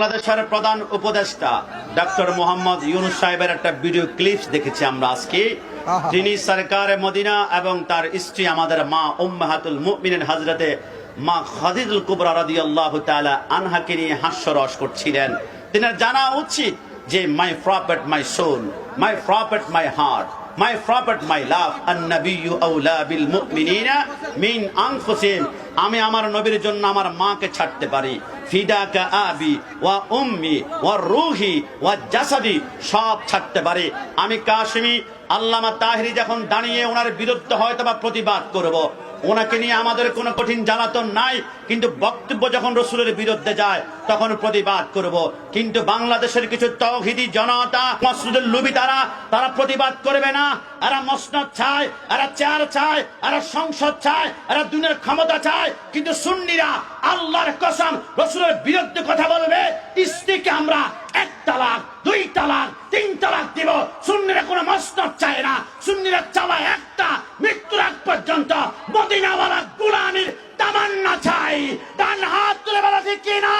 বাংলাদেশের প্রধান উপদেষ্টা ডক্টর মোহাম্মদ ইউনূস সাহেবের একটা ভিডিও ক্লিপস দেখেছি আমরা আজকে। তিনি সরকারে মদিনা এবং তার স্ত্রী আমাদের মা উম্মাহাতুল মুমিনিন হযরতে মা খাদিজাতুল কুবরা রাদিয়াল্লাহু তাআলা আনহাকে নিয়ে হাস্যরস করছিলেন। তিনি জানা উচিত যে my prophet my soul, my prophet my heart, my prophet my love, an-nabiyyu awla bil mu'minina min anfusihim। আমি আমার নবীর জন্য আমার মাকে ছাড়তে পারি। ফিদাকা আবি ওয়া উম্মি ওয়া রূহি ওয়া জাসাদি, সব ছাড়তে পারি। আমি কাশিমি আল্লামা তাহেরি যখন দাঁড়িয়ে ওনার বিরুদ্ধে হয়তো বা প্রতিবাদ করব, ওনাকে নিয়ে আমাদের কোনো কঠিন জ্বালাতন নাই, কিন্তু বক্তব্য যখন রসুলের বিরুদ্ধে যায় তখন প্রতিবাদ করব। কিন্তু বাংলাদেশের কিছু তাওহীদি জনতা মসনদের লোভী তারা প্রতিবাদ করবে না। এরা মসনদ চায়, এরা চেয়ার চায়, এরা সংসদ চায়, এরা দুনিয়ার ক্ষমতা চায়। কিন্তু সুন্নিরা আল্লাহর কসম রসুলের বিরুদ্ধে কথা বলবে। স্ত্রীকে আমরা 1 তালাক 2 তালাক 3 তালাক দিব। সুন্নিরা কোনো মসনদ চায় না। সুন্নিরা চালায় একটা, মৃত্যুর আগ পর্যন্ত মদিনাওয়ালা গোলামীর তামান্না চাই। ডান হাত তুলে বলা ঠিক কিনা?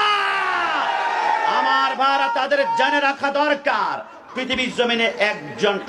আমার ভাইরা, তাদের জেনে রাখা দরকার পৃথিবীর জমিনে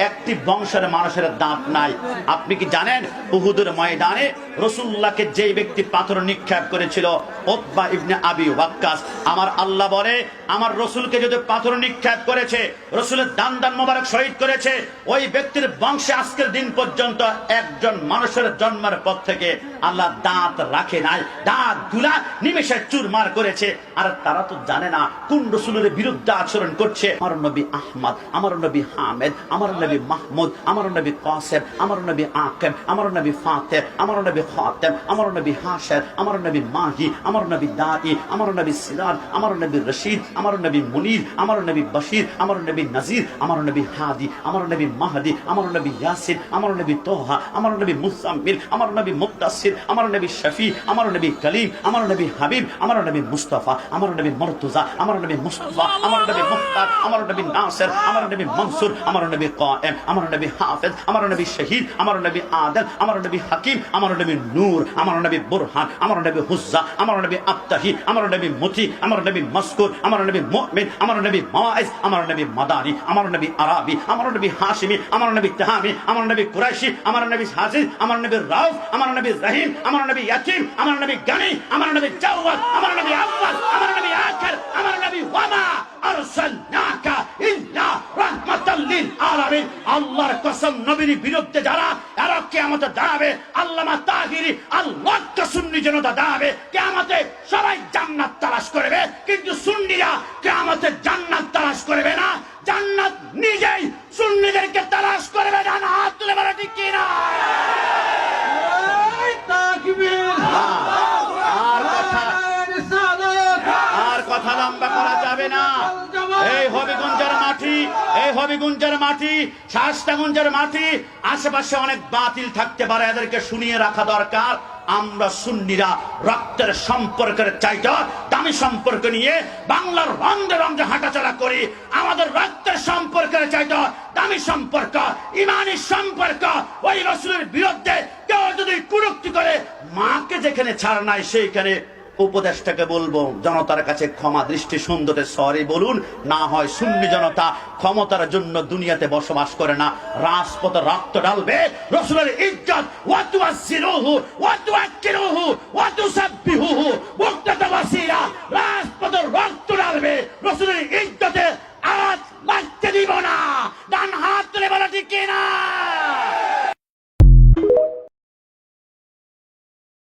একটি বংশের মানুষের দাঁত নাই। আপনি কি জানেন উহুদের ময়দানে রাসূলুল্লাহকে যে ব্যক্তি পাথর নিক্ষেপ করেছিল, উতবা ইবনে আবি ওয়াক্কাস, আমার আল্লাহ বলে আমার রসুলকে যদি পাথর নিক্ষেপ করেছে, রসুলের দান মোবারক শহীদ করেছে, ওই ব্যক্তির বংশে আজকের দিন পর্যন্ত একজন মানুষের জন্মের পর থেকে আল্লাহ দাঁত রাখে নাই। দাঁত গুলা নিমেষে চুরমার করেছে। আর তারা তো জানে না কোন রসুলের বিরুদ্ধে আচরণ করছে। আমার নবী আহমদ, আমার নবী হামেদ, আমার নবী মাহমুদ, আমার নবী কাসেম, আমার নবী আকিম, আমার নবী ফাতেহ, আমার নবী খাতেম, আমার নবী হাশের, আমার নবী মাহি, আমার নবী দাঈ, আমার নবী সিরাজ, আমার নবী রশিদ, আমার নবী মুনির, আমার নবী বশির, আমার নবী নজির, আমার নবী হাদি, আমার নবী মাহদি, আমার নবী ইয়াসিন, আমার নবী তোহা, আমার নবী মুসাম্মিল, আমার নবী মুত্তাসির, আমার নবী শফি, আমার নবী কলিম, আমার নবী হাবিব, আমার নবী মুস্তাফা, আমার নবী মুর্তজা, আমার নবী মুস্তাফা, আমার নবী মুখতার, আমার নবী নাসির, আমার নবী মনসুর, আমার নবী কায়েম, আমার নবী হাফেজ, আমার নবী শহীদ, আমার নবী আদিল, আমার নবী হাকিম, আমার নবী নূর, আমার নবী বুরহান, আমার নবী হুজ্জা, আমার নবী আত্তাহি, আমার নবী মুতি, আমার নবী মাসকুর, আমার নবী মুমিন, আমার নবী মাওয়াইজ, আমার নবী মাদানী, আমার নবী আরাবি, আমার নবী হাশিমি, আমার নবী তাহামি, আমার নবী কুরাইশি, আমার নবী হাজির, আমার নবী রাউফ, আমার নবী রহিম, আমার নবী ইয়াতিম, আমার নবী গানি, আমার নবী জাওয়াদ, আমার নবী আব্বাস, আমার নবী আখির, আমার নবী ওয়ামা আরসালনাকা ইল্লা রাহমাতাল লিল আলামিন। আল্লাহর কসম, নবীর বিরুদ্ধে যারা এরা কিয়ামতে দাঁড়াবে, আল্লামা তাহেরি আল্লাহকে সুন্নি জনতা দাঁড়াবে কিয়ামতে, সবাই জান্নাত তালাশ করবে, কিন্তু সুন্নিরা কিয়ামতে জান্নাত তালাশ করবে না। জান্নাত নিজেই সুন্নিদেরকে তালাশ করবে। ডান হাত তুলে বলা ঠিক কিনা? আর কথা লম্বা করা যাবে না। এই হবিগঞ্জের মাটি, এই হবিগঞ্জের মাটি, শাস্তাগঞ্জের মাটি, আশেপাশে অনেক বাতিল থাকতে পারে, এদেরকে শুনিয়ে রাখা দরকার। আমরা সুন্নিরা রক্তের সম্পর্কের চাইতে দামি সম্পর্ক নিয়ে বাংলার রন্ধে রন্ধে হাঁটাচলা করি। আমাদের রক্তের সম্পর্কের চাইতে দামি সম্পর্ক, ইমানি সম্পর্ক। ওই রাসূলের বিরুদ্ধে কেউ যদি কুরুক্তি করে, মাকে যেখানে ছাড় নাই সেইখানে উপদেশটাকে বলবো জনতার কাছে ক্ষমা দৃষ্টি সুন্দরে সরি বলুন। না হয় সুন্নি জনতা ক্ষমতার জন্য দুনিয়াতে বসবাস করে না, রাজপথে রক্ত ঢালবে রাসূলের ইজ্জত, ওয়া তুআসসিরুহু ওয়া তুআক্কিরুহু ওয়া তুসাব্বিহুহু মুক্তাতা ওয়াসিরা, রাজপথে রক্ত ঢালবে, রাসূলের ইজ্জতে আজ লাগতে দিব না। ডান হাত তুলে বলা ঠিক কিনা?